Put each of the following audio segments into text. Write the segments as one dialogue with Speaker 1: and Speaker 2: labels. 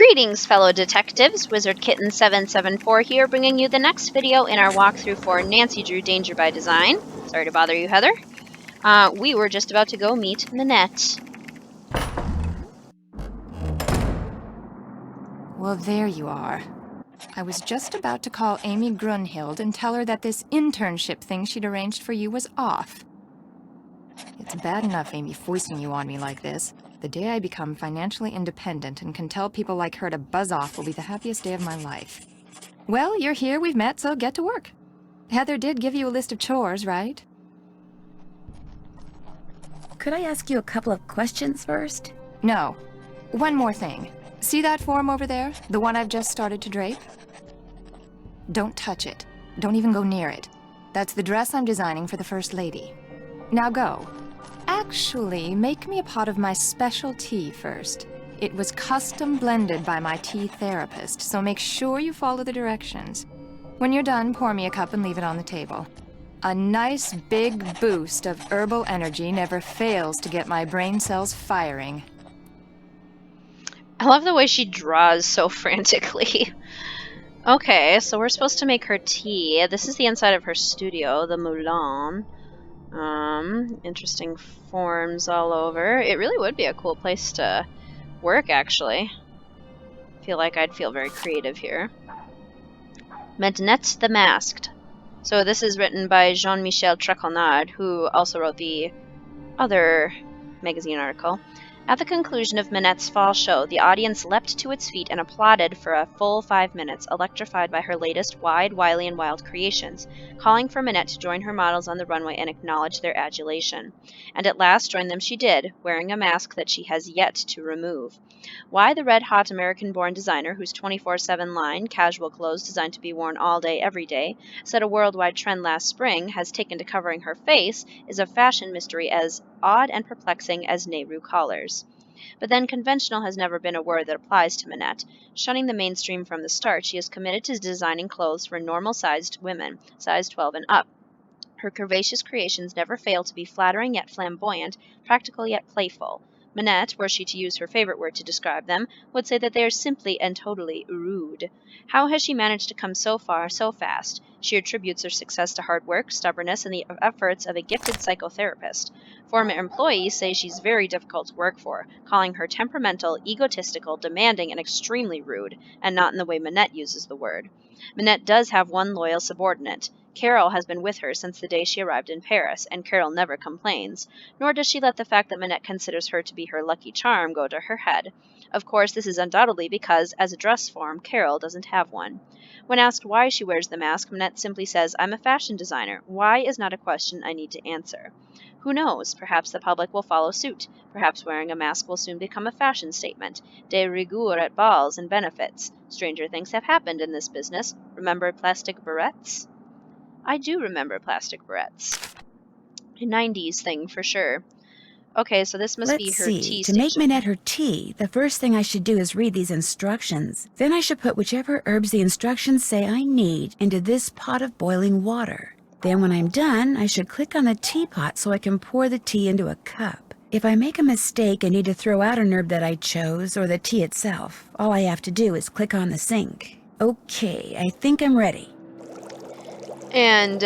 Speaker 1: Greetings, fellow detectives. Wizard Kitten 774 here, bringing you the next video in our walkthrough for Nancy Drew Danger by Design. Sorry to bother you, Heather. We were just about to go meet Minette.
Speaker 2: Well, there you are. I was just about to call Amy Grunhild and tell her that this internship thing she'd arranged for you was off. It's bad enough Amy foisting you on me like this. The day I become financially independent and can tell people like her to buzz off will be the happiest day of my life. Well, you're here, we've met, so get to work. Heather did give you a list of chores, right?
Speaker 3: Could I ask you a couple of questions first?
Speaker 2: No. One more thing. See that form over there? The one I've just started to drape? Don't touch it. Don't even go near it. That's the dress I'm designing for the First Lady. Now go. Actually, make me a pot of my special tea first. It was custom blended by my tea therapist, so make sure you follow the directions. When you're done, pour me a cup and leave it on the table. A nice big boost of herbal energy never fails to get my brain cells firing.
Speaker 1: I love the way she draws so frantically. Okay, so we're supposed to make her tea. This is the inside of her studio, the Moulin. Interesting forms all over. It really would be a cool place to work, actually. I feel like I'd feel very creative here. Minette the Masked. So this is written by Jean-Michel Traquenard, who also wrote the other magazine article. At the conclusion of Minette's fall show, the audience leapt to its feet and applauded for a full 5 minutes, electrified by her latest wide, wily, and wild creations, calling for Minette to join her models on the runway and acknowledge their adulation. And at last join them she did, wearing a mask that she has yet to remove. Why the red-hot American-born designer, whose 24/7 line, casual clothes designed to be worn all day, every day, set a worldwide trend last spring, has taken to covering her face, is a fashion mystery as odd and perplexing as Nehru collars. But then conventional has never been a word that applies to Minette. Shunning the mainstream from the start, she is committed to designing clothes for normal-sized women, size 12 and up. Her curvaceous creations never fail to be flattering yet flamboyant, practical yet playful. Minette, were she to use her favorite word to describe them, would say that they are simply and totally rude. How has she managed to come so far so fast? She attributes her success to hard work, stubbornness, and the efforts of a gifted psychotherapist. Former employees say she's very difficult to work for, calling her temperamental, egotistical, demanding, and extremely rude, and not in the way Minette uses the word. Minette does have one loyal subordinate. Carol has been with her since the day she arrived in Paris, and Carol never complains, nor does she let the fact that Minette considers her to be her lucky charm go to her head. Of course, this is undoubtedly because, as a dress form, Carol doesn't have one. When asked why she wears the mask, Minette simply says, "I'm a fashion designer. Why is not a question I need to answer." Who knows? Perhaps the public will follow suit. Perhaps wearing a mask will soon become a fashion statement. De rigueur at balls and benefits. Stranger things have happened in this business. Remember plastic barrettes? I do remember plastic barrettes. A 90s thing for sure. Okay, so this must be
Speaker 3: Let's
Speaker 1: her
Speaker 3: see.
Speaker 1: tea
Speaker 3: To
Speaker 1: station.
Speaker 3: make Minette her tea, the first thing I should do is read these instructions. Then I should put whichever herbs the instructions say I need into this pot of boiling water. Then when I'm done, I should click on the teapot so I can pour the tea into a cup. If I make a mistake and need to throw out an herb that I chose, or the tea itself, all I have to do is click on the sink. Okay, I think I'm ready.
Speaker 1: And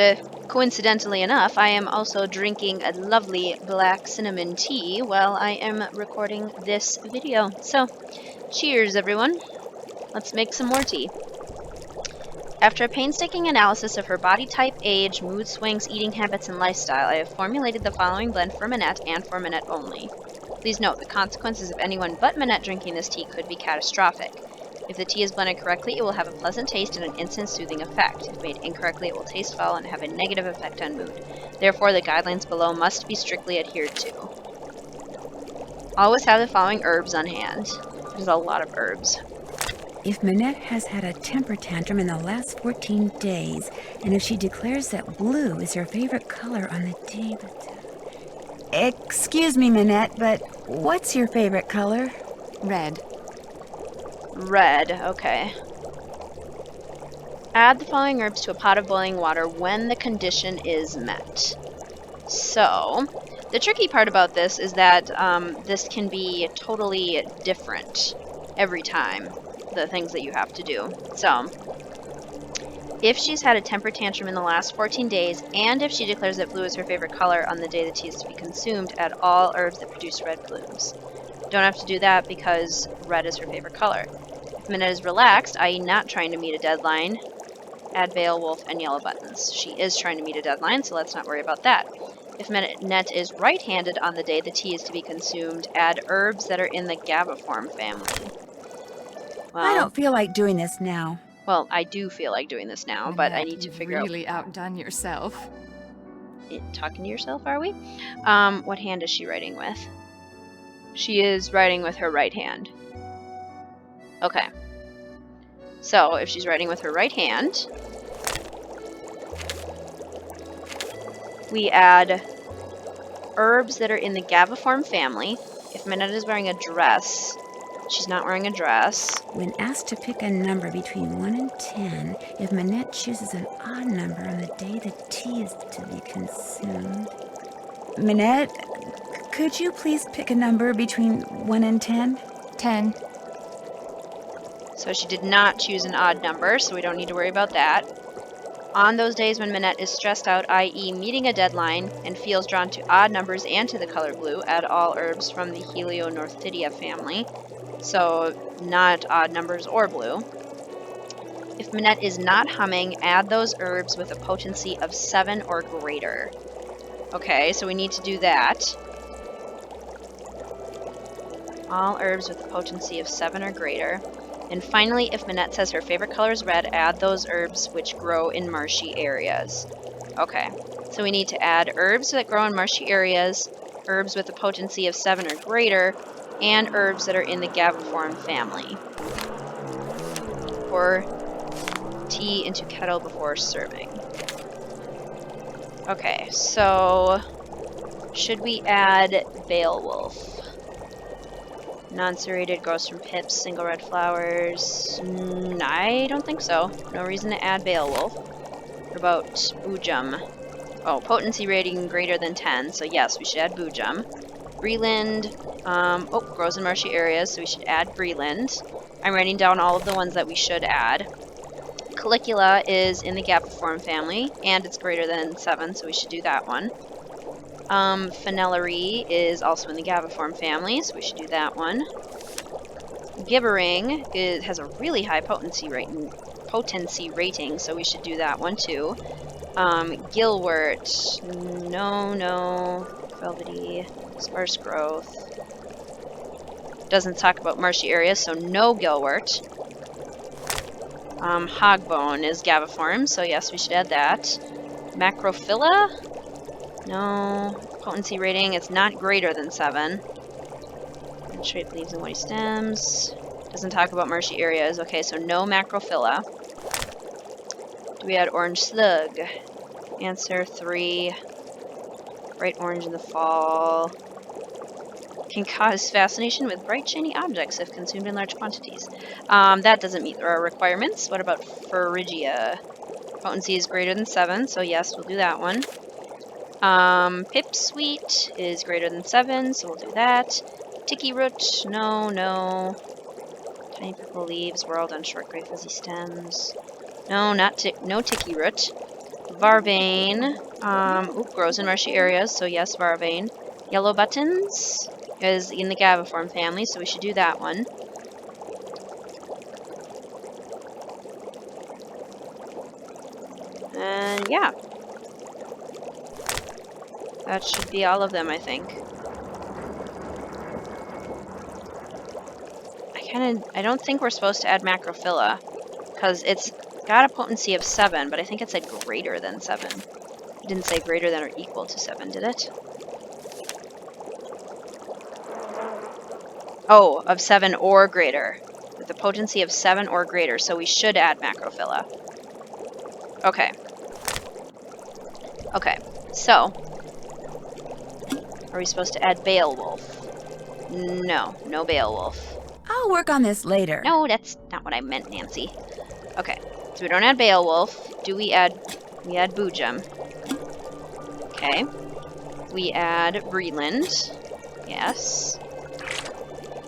Speaker 1: coincidentally enough, I am also drinking a lovely black cinnamon tea while I am recording this video. So, cheers everyone. Let's make some more tea. After a painstaking analysis of her body type, age, mood swings, eating habits, and lifestyle, I have formulated the following blend for Minette and for Minette only. Please note, the consequences of anyone but Minette drinking this tea could be catastrophic. If the tea is blended correctly, it will have a pleasant taste and an instant soothing effect. If made incorrectly, it will taste foul and have a negative effect on mood. Therefore, the guidelines below must be strictly adhered to. Always have the following herbs on hand. There's a lot of herbs.
Speaker 3: If Minette has had a temper tantrum in the last 14 days, and if she declares that blue is her favorite color on the day... Excuse me, Minette, but what's your favorite color?
Speaker 2: Red.
Speaker 1: Red, okay. Add the following herbs to a pot of boiling water when the condition is met. So, the tricky part about this is that this can be totally different every time. the things that you have to do. So, if she's had a temper tantrum in the last 14 days, and if she declares that blue is her favorite color on the day the tea is to be consumed, add all herbs that produce red blooms. Don't have to do that because red is her favorite color. If Minette is relaxed, i.e. not trying to meet a deadline, add Beowulf and yellow buttons. She is trying to meet a deadline, so let's not worry about that. If Minette is right-handed on the day the tea is to be consumed, add herbs that are in the Gaviform family. Well,
Speaker 3: I don't feel like doing this now.
Speaker 1: Well, I do feel like doing this now, but I need to figure
Speaker 2: You've really outdone yourself.
Speaker 1: Talking to yourself, are we? What hand is she writing with? She is writing with her right hand. Okay. So, if she's writing with her right hand, we add herbs that are in the Gaviform family. If Minette is wearing a dress, she's not wearing a dress.
Speaker 3: When asked to pick a number between 1 and 10, if Minette chooses an odd number on the day the tea is to be consumed... Minette, could you please pick a number between 1 and 10?
Speaker 2: 10.
Speaker 1: So she did not choose an odd number, so we don't need to worry about that. On those days when Minette is stressed out, i.e. meeting a deadline, and feels drawn to odd numbers and to the color blue, add all herbs from the Helionorthidia family. So, not odd numbers or blue. If Minette is not humming, add those herbs with a potency of 7 or greater. Okay, so we need to do that. All herbs with a potency of 7 or greater. And finally, if Minette says her favorite color is red, add those herbs which grow in marshy areas. Okay, so we need to add herbs that grow in marshy areas, herbs with a potency of 7 or greater, and herbs that are in the Gaviform family. Pour tea into kettle before serving. Okay, so should we add Beowulf? Non-serrated, grows from pips, single red flowers. I don't think so. No reason to add Beowulf. What about Boojum? Oh, potency rating greater than 10, so yes, we should add Boojum. Breland, grows in marshy areas, so we should add Breland. I'm writing down all of the ones that we should add. Calicula is in the Gaviform family, and it's greater than 7, so we should do that one. Fenellery is also in the Gaviform family, so we should do that one. Gibbering has a really high potency rating, so we should do that one too. Gilwort, no. Velvety, sparse growth. Doesn't talk about marshy areas, so no Gilwort. Hogbone is Gaviform, so yes, we should add that. Macrophylla? No. Potency rating, it's not greater than 7. Straight leaves and woody stems. Doesn't talk about marshy areas. Okay, so no Macrophylla. Do we add orange slug? Answer 3. Bright orange in the fall. Can cause fascination with bright, shiny objects if consumed in large quantities. That doesn't meet our requirements. What about Phrygia? Potency is greater than 7, so yes, we'll do that one. Pipsweet is greater than 7, so we'll do that. Tiki root, no. Tiny purple leaves, whirled on short gray fuzzy stems. No, no tiki root. Varvain, grows in marshy areas, so yes, Varvain. Yellow buttons is in the Gaviform family, so we should do that one. And yeah. That should be all of them, I think. I don't think we're supposed to add Macrophylla, because it's got a potency of 7, but I think it said greater than 7. It didn't say greater than or equal to 7, did it? Oh, of 7 or greater. With a potency of 7 or greater, so we should add Macrophylla. Okay. Okay, so... are we supposed to add Beowulf? No Beowulf.
Speaker 3: I'll work on this later.
Speaker 1: No, that's not what I meant, Nancy. Okay, so we don't add Beowulf. We add Boojum. Okay. We add Breland. Yes.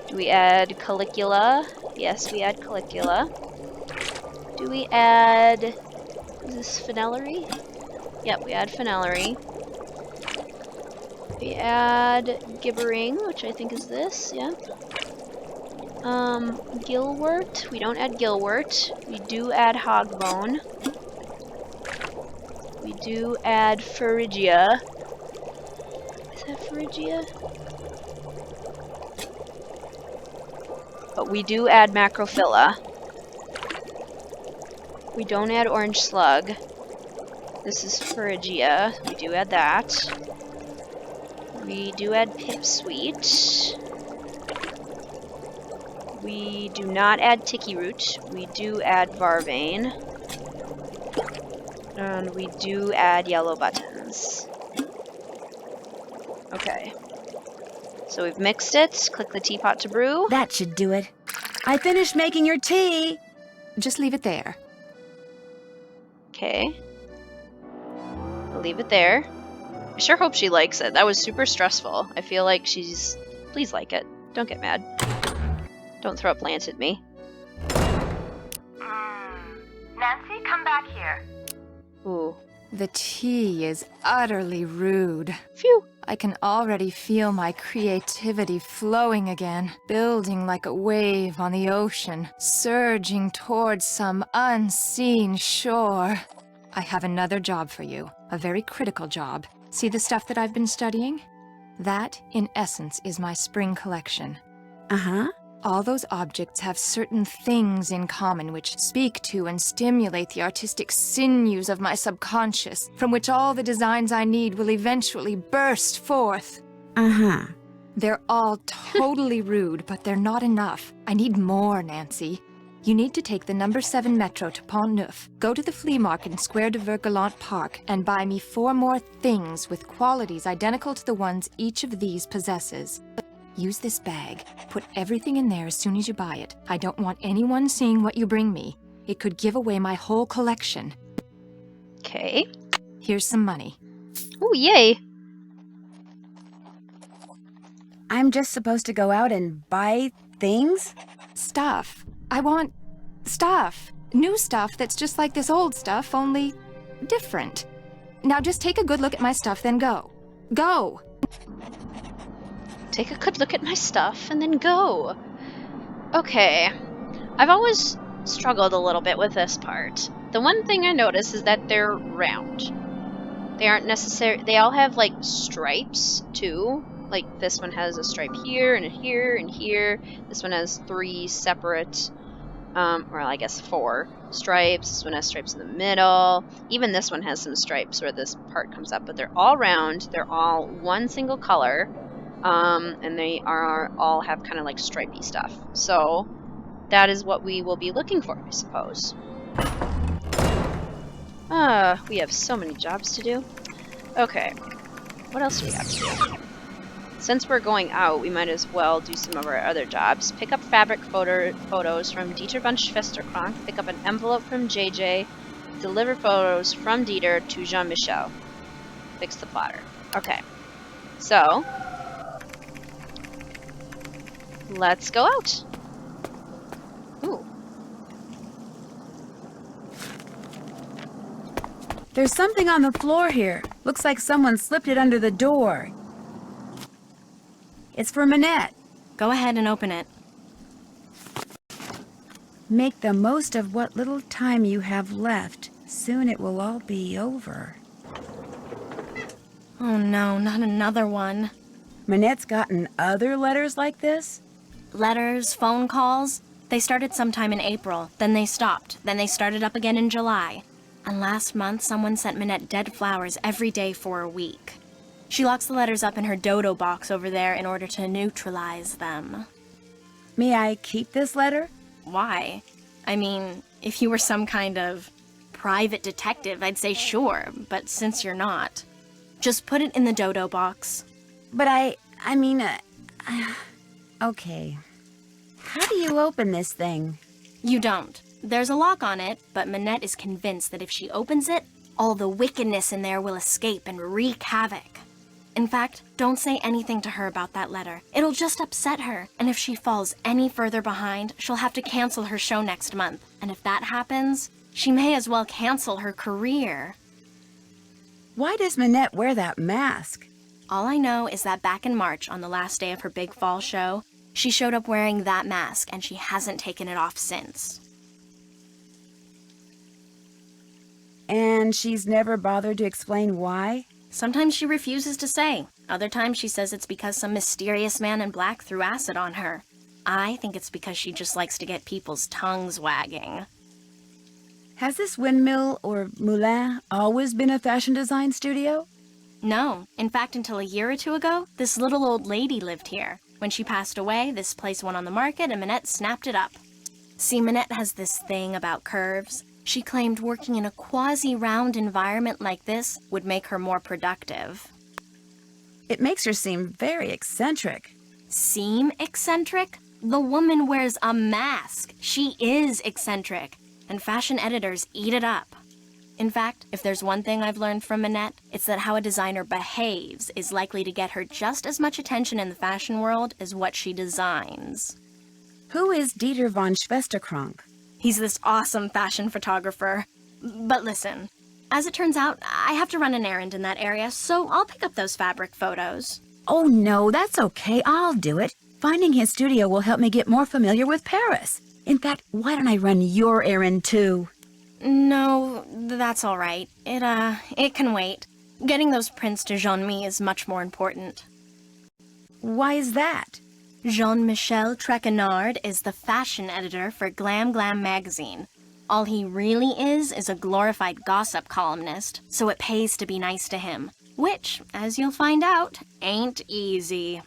Speaker 1: Do we add Calicula? Yes, we add Caligula. Do we add... Is this Fenellery? Yep, we add Fenellery. We add Gibbering, which I think is this, yeah. Gilwort. We don't add Gilwort. We do add Hogbone. We do add Phrygia. Is that Phrygia? But we do add Macrophylla. We don't add Orange Slug. This is Phrygia. We do add that. We do add Pipsweet. We do not add Tiki Root. We do add Varvane. And we do add Yellow Buttons. Okay. So we've mixed it. Click the teapot to brew.
Speaker 3: That should do it. I finished making your tea.
Speaker 2: Just leave it there.
Speaker 1: Okay. I'll leave it there. I sure hope she likes it. That was super stressful. I feel like she's... Please like it. Don't get mad. Don't throw a plant at me.
Speaker 4: Nancy, come back here.
Speaker 1: Ooh.
Speaker 2: The tea is utterly rude.
Speaker 1: Phew.
Speaker 2: I can already feel my creativity flowing again, building like a wave on the ocean, surging towards some unseen shore. I have another job for you, a very critical job. See the stuff that I've been studying? That, in essence, is my spring collection.
Speaker 3: Uh-huh.
Speaker 2: All those objects have certain things in common which speak to and stimulate the artistic sinews of my subconscious, from which all the designs I need will eventually burst forth.
Speaker 3: Uh-huh.
Speaker 2: They're all totally rude, but they're not enough. I need more, Nancy. You need to take the number 7 metro to Pont Neuf, go to the flea market in Square de Vergalant Park, and buy me 4 more things with qualities identical to the ones each of these possesses. Use this bag. Put everything in there as soon as you buy it. I don't want anyone seeing what you bring me. It could give away my whole collection.
Speaker 1: Okay.
Speaker 2: Here's some money.
Speaker 1: Ooh, yay.
Speaker 3: I'm just supposed to go out and buy things?
Speaker 2: Stuff. I want stuff. New stuff that's just like this old stuff, only different. Now just take a good look at my stuff, then go. Go!
Speaker 1: Take a good look at my stuff and then go. Okay. I've always struggled a little bit with this part. The one thing I notice is that they're round. They aren't necessary. They all have like stripes too. Like this one has a stripe here and here and here. This one has 3 separate, or I guess 4 stripes. This one has stripes in the middle. Even this one has some stripes where this part comes up, but they're all round. They're all one single color. And they are all have kind of like stripey stuff. So that is what we will be looking for, I suppose. We have so many jobs to do. Okay, what else do we have to do? Since we're going out, we might as well do some of our other jobs. Pick up fabric photos from Dieter von Schwesterkrank. Pick up an envelope from JJ. Deliver photos from Dieter to Jean-Michel. Fix the plotter. Okay, so let's go out. Ooh.
Speaker 3: There's something on the floor here. Looks like someone slipped it under the door. It's for Minette.
Speaker 4: Go ahead and open it.
Speaker 3: Make the most of what little time you have left. Soon it will all be over.
Speaker 4: Oh no, not another one.
Speaker 3: Minette's gotten other letters like this?
Speaker 4: Letters, phone calls. They started sometime in April, then they stopped, then they started up again in July. And last month, someone sent Minette dead flowers every day for a week. She locks the letters up in her dodo box over there in order to neutralize them.
Speaker 3: May I keep this letter?
Speaker 4: Why? I mean, if you were some kind of private detective, I'd say sure, but since you're not, just put it in the dodo box.
Speaker 3: But okay. How do you open this thing?
Speaker 4: You don't. There's a lock on it, but Minette is convinced that if she opens it, all the wickedness in there will escape and wreak havoc. In fact, don't say anything to her about that letter. It'll just upset her. And if she falls any further behind, she'll have to cancel her show next month. And if that happens, she may as well cancel her career.
Speaker 3: Why does Minette wear that mask?
Speaker 4: All I know is that back in March, on the last day of her big fall show, she showed up wearing that mask, and she hasn't taken it off since.
Speaker 3: And she's never bothered to explain why?
Speaker 4: Sometimes she refuses to say. Other times she says it's because some mysterious man in black threw acid on her. I think it's because she just likes to get people's tongues wagging.
Speaker 3: Has this windmill or moulin always been a fashion design studio?
Speaker 4: No. In fact, until a year or two ago, this little old lady lived here. When she passed away, this place went on the market and Minette snapped it up. See, Minette has this thing about curves. She claimed working in a quasi-round environment like this would make her more productive.
Speaker 3: It makes her seem very eccentric.
Speaker 4: Seem eccentric? The woman wears a mask. She is eccentric. And fashion editors eat it up. In fact, if there's one thing I've learned from Minette, it's that how a designer behaves is likely to get her just as much attention in the fashion world as what she designs.
Speaker 3: Who is Dieter von Schwesterkrank?
Speaker 4: He's this awesome fashion photographer. But listen, as it turns out, I have to run an errand in that area, so I'll pick up those fabric photos.
Speaker 3: Oh no, that's okay. I'll do it. Finding his studio will help me get more familiar with Paris. In fact, why don't I run your errand too?
Speaker 4: No, that's all right. It can wait. Getting those prints to Jean-Mi is much more important.
Speaker 3: Why is that?
Speaker 4: Jean-Michel Trequenard is the fashion editor for Glam Glam magazine. All he really is a glorified gossip columnist, so it pays to be nice to him. Which, as you'll find out, ain't easy.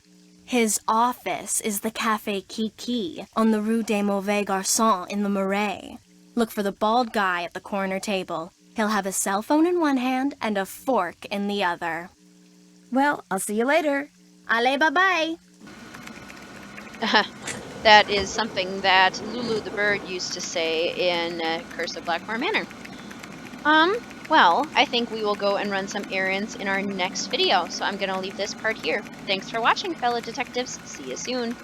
Speaker 4: His office is the Café Kiki on the Rue des Mauvais Garçons in the Marais. Look for the bald guy at the corner table. He'll have a cell phone in one hand and a fork in the other.
Speaker 3: Well, I'll see you later.
Speaker 4: Allez, bye-bye!
Speaker 1: That is something that Lulu the bird used to say in Curse of Blackmore Manor. Well, I think we will go and run some errands in our next video, so I'm going to leave this part here. Thanks for watching, fellow detectives. See you soon.